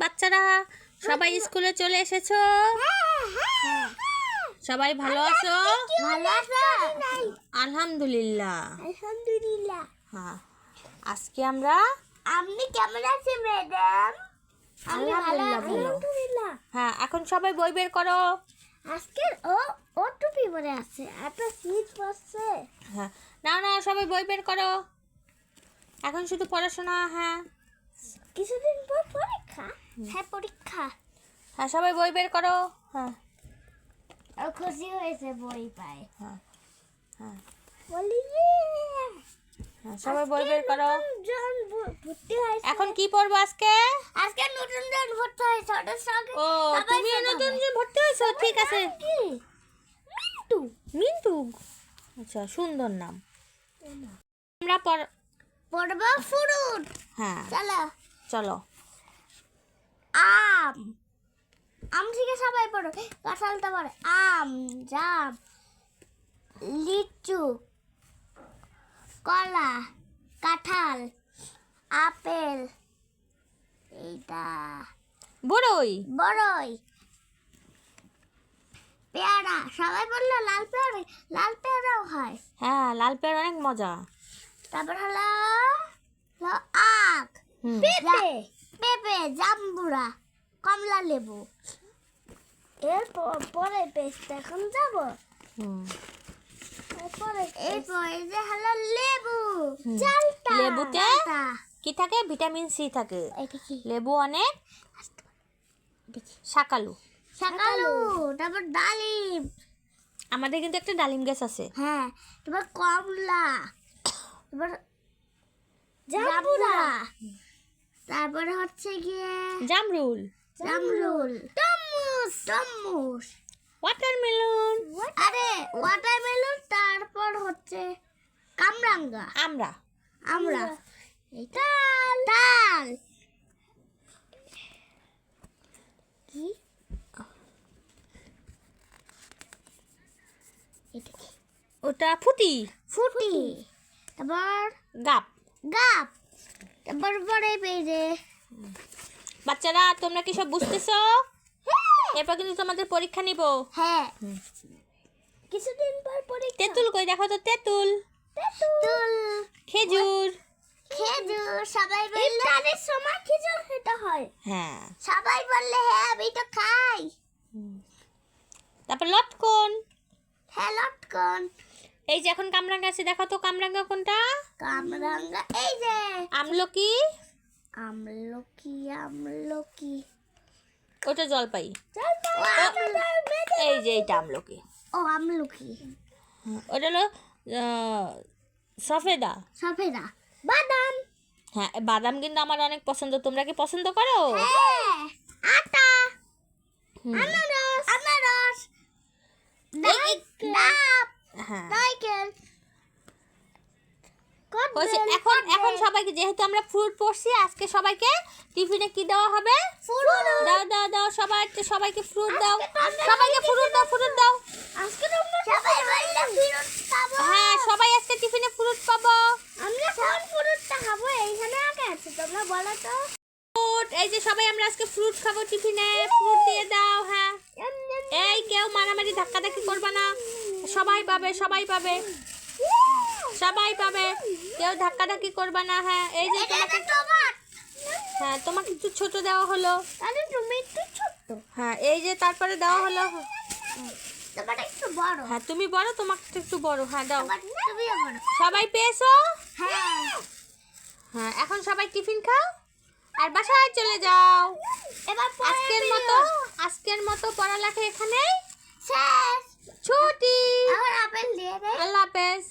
বাচ্চারা সবাই স্কুলে চলে এসেছো? সবাই ভালো আছো? ভালো আছো? আলহামদুলিল্লাহ। আলহামদুলিল্লাহ। হ্যাঁ, আজকে আমরা আপনি কেমন আছেন ম্যাডাম? আমি ভালো আলহামদুলিল্লাহ ভালো। আলহামদুলিল্লাহ। হ্যাঁ, এখন সবাই বই বের করো। আজকে ও টুপি পরে আছে, একটা শীত পড়ছে। হ্যাঁ, না না সবাই বই বের করো। এখন শুধু পড়াশোনা। হ্যাঁ কিছুদিন পর পরীক্ষা। হ্যাঁ, পরীক্ষা। হ্যাঁ, সবাই বই বের করো। হ্যাঁ ও খুশি হয়েছে বই পায়। হ্যাঁ হ্যাঁ বলি হ্যাঁ, সবাই বই বের করো। জন ভর্তি হয়েছে। এখন কি পড়বো আজকে? আজকে নতুন জন ভর্তি হয়েছে, ওদের সঙ্গে ও, তুমিও নতুন যে ভর্তি হয়েছো? ঠিক আছে। কি মিন্টু? মিন্টু, আচ্ছা, সুন্দর নাম। আমরা পড়ব ফ্রুট। হ্যাঁ চলো। চলো। আম। আম থেকে সবাই পড়ো। কাঁঠালটা পড়ে। আম, জাম, লিচু, কলা, কাঁঠাল, আপেল, এইটা বড়ই। বড়ই, পেয়ারা। সবাই বললো লাল পেয়ারা, লাল পেয়ারাও হয়। হ্যাঁ, লাল পেয়ারা অনেক মজা। তারপর হলো আখ, হুম। পেঁপে, পেঁপে, জাম্বুরা, কমলা লেবু। পরে পেস্ট এখন যাব। হুম। এরপরে যে হলো লেবু, হুম। চালটা। লেবুতে চালটা। কি থাকে? ভিটামিন সি থাকে। এটা কি? লেবু অনেক শাকালু। শাকালু। তারপর ডালিম। আমাদের কিন্তু একটা ডালিম গাছ আছে। হ্যাঁ, তারপর কমলা, তারপর জাম্বুরা, তারপরে হচ্ছে গিয়ে জামরুল, জামরুল, তরমুজ, তরমুজ, ওয়াটারমেলন, আরে ওয়াটারমেলন। তারপর হচ্ছে কামরাঙ্গা, আমরা। আমরা, তাল, তাল, কি এটা? কি? ওটা ফুটি। ফুটি। তারপর গাপ। গাপ। তারপর পরে পেয়ে বাচ্চারা, তোমরা কি সব বুঝতেছো? এরপর কিন্তু তোমাদের পরীক্ষা নিব। হ্যাঁ, কিছুদিন পর পরীক্ষা। তেঁতুল কই? দেখো তো তেঁতুল। তেঁতুল, খেজুর। খেজুর। সবাই বললে ইফতারের সময় খেজুর খেতে হয়। হ্যাঁ। সবাই বললে হ্যাঁ আমি তো খাই। তারপর লটকন। হ্যাঁ, লটকন। এই যে এখন কামরাঙ্গা আছে, দেখো তো কামরাঙ্গা কোনটা? কামরাঙ্গা এই যে। আমলকি। আমলকি, আমলকি। ওটা জলপাই। ও এই যে এইটা আমলকি। ও আমলকি। ওটা হলো সফেদা। সফেদা, বাদাম। হ্যাঁ, বাদাম কিন্তু আমার অনেক পছন্দ। তোমরা কি পছন্দ করো? হ্যাঁ, আটা, হুম। আনারস, আনারস, এই- ডাব, হ্যাঁ, নারকেল। হয়েছে। এখন সবাইকে, যেহেতু আমরা ফ্রুট পড়ছি, আজকে সবাইকে টিফিনে কি দেওয়া হবে? দাও দাও দাও, সবাইকে ফ্রুট দাও। সবাইকে ফ্রুট দাও, ফ্রুট দাও। আজকে তোমরা সবাই বললে ফ্রুট খাবো। হ্যাঁ, সবাই আজকে টিফিনে ফ্রুট পাবো। আমরা কোন ফ্রুটটা খাবো? এইখানে আগে আছে, তোমরা বলো তো। ফ্রুট, এই যে সবাই আমরা আজকে ফ্রুট খাবো টিফিনে। ফ্রুট দিয়ে দাও। হ্যাঁ, এই কেউ মারামারি ধাক্কাধাক্কি করবে না। সবাই পাবে, সবাই পাবে, সবাই পাবে। কেউ ধাক্কাধাক্কি করবে না। হ্যাঁ, এই যে তোমাকে, হ্যাঁ তোমাকে একটু ছোট দেওয়া হলো। তাহলে তুমি একটু ছোট্ট, হ্যাঁ, এই যে তারপরে দেওয়া হলো। তোমার একটু বড়। হ্যাঁ, তুমি বড়, তোমাকে একটু বড়। হ্যাঁ, দাও। তুমিও বড়। সবাই পেয়েছো? হ্যাঁ, হ্যাঁ, এখন সবাই টিফিন খাও আর বাসায় চলে যাও। এবার আজকের মতো পড়ালেখা এখানেই শেষ। ছুটি। এখন আপেল দিয়ে দেয়। আল্লাহ হাফেজ।